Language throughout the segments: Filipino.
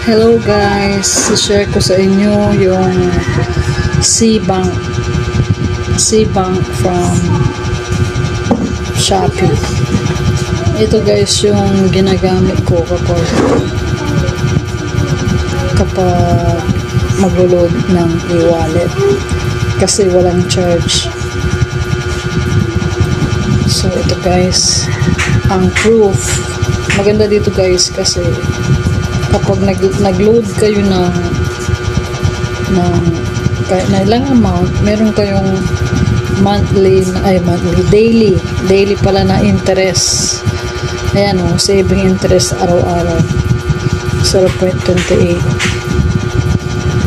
Hello guys, share ko sa inyo yung C-Bank from Shopee. Ito guys yung ginagamit ko kapag mag-load ng e-wallet kasi walang charge. So ito guys, ang proof maganda dito guys kasi kapag nag-load kayo ng kahit na ilang amount, meron kayong daily pala na interest. Ayan o, saving interest araw-araw 0.28.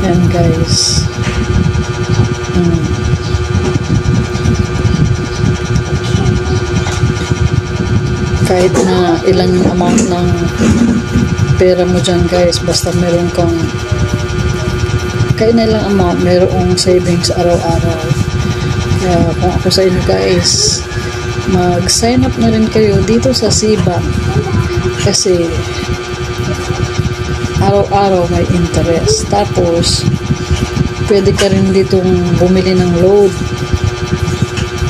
Ayan guys. Kahit na ilan yung amount ng pera mo dyan guys, basta meron kang kahit na ilang amount, merong savings araw-araw. Kaya kung ako sa inyo guys, mag-sign up na rin kayo dito sa C-Bank kasi araw-araw may interest. Tapos pwede ka rin ditong bumili ng load,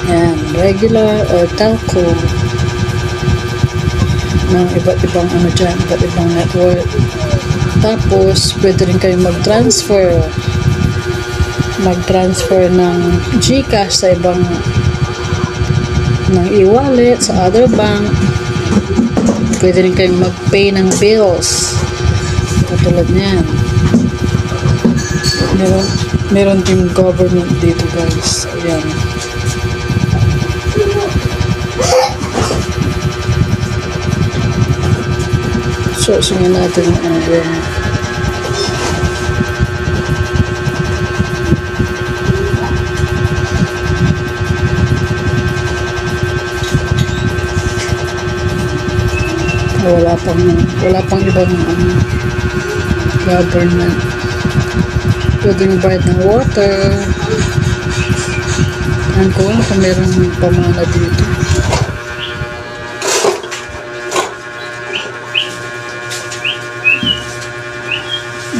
yan, regular or telco ng iba't ibang iba't ibang network. Tapos pwede rin kayo mag-transfer ng GCash sa ibang ng e-wallet sa other bank. Pwede rin kayo mag-pay ng bills katulad niyan. Meron din government dito guys. Ayan. Search nga natin ang ano. Wala pang ibang government. Pwede nyo bayad ng water. Yan ko kung meron pamana dito.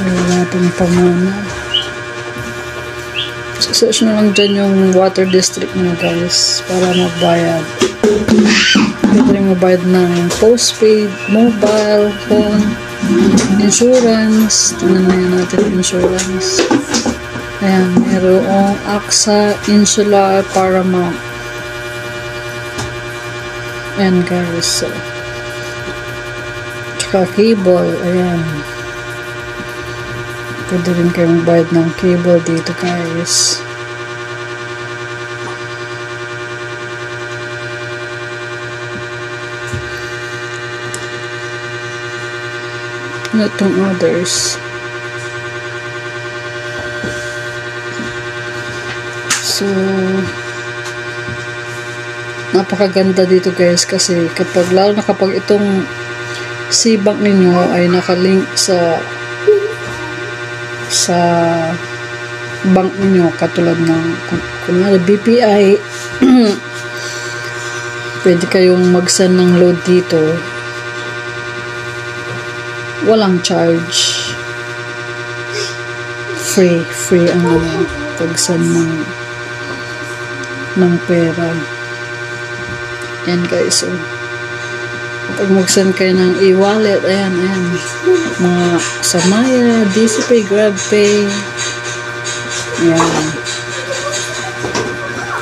Wala pang pamana. Search nyo lang dyan yung water district nyo guys para magbayad. Pwede rin mabayad ng postpaid, mobile, phone, insurance. Tingnan na natin insurance. Ayan, mayroong AXA, Insular, Paramount. Ayan guys. So, tsaka cable. Ayan. Pwede rin kayong bayad ng cable dito guys. Itong others. So napakaganda dito guys kasi lalo na kapag itong C-Bank ninyo ay nakalink sa bank ninyo katulad ng kunwari BPI. Pwede kayong mag-send ng load dito. Walang charge. Free ang pag-send ng pera. Yan guys. So, pag mag-send kayo ng e-wallet, ayan. Mga Samaya, DCPay, GrabPay. Ayan.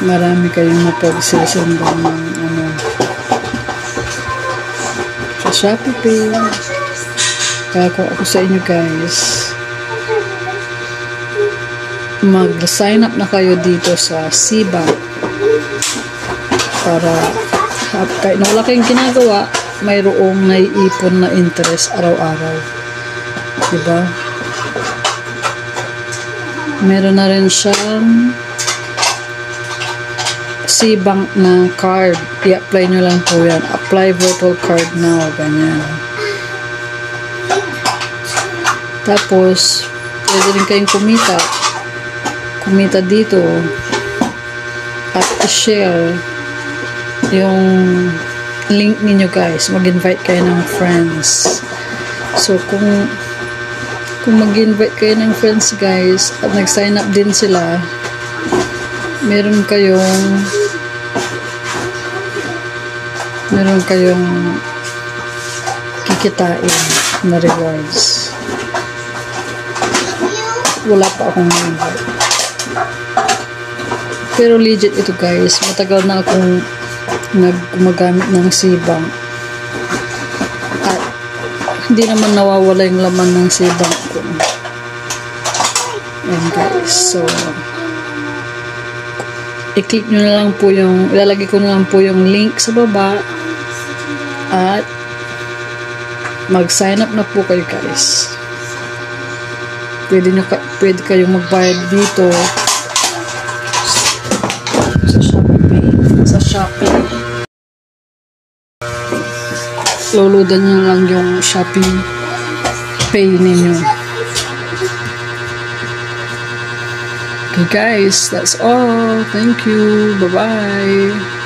Marami kayong mapag-sesendan ng sa Shopee Pay. Kaya kung ako sa inyo guys, mag-sign up na kayo dito sa C-Bank para kahit na wala kayong ginagawa, mayroong naiipon na interest araw-araw. Diba? Meron na rin siyang C-Bank na card. I-apply nyo lang po yan. Apply virtual card now. Ganyan. Tapos, pwede rin kayong kumita dito at i-share yung link ninyo guys. Mag-invite kayo ng friends. So, kung kung mag-invite kayo ng friends guys at nag-sign up din sila, meron kayong kikitain na rewards. Wala pa akong invite. Pero legit ito guys, matagal na akong gumagamit ng Cbank at hindi naman nawawala yung laman ng Cbank ko. Ayan guys, so i-click nyo na lang po yung, ilalagay ko na lang po yung link sa baba at mag-sign up na po kayo guys. Pwede kayong magbayad dito sa Shopee. Luludan nyo lang yung Shopee Pay ninyo. Okay guys, that's all. Thank you. Bye-bye.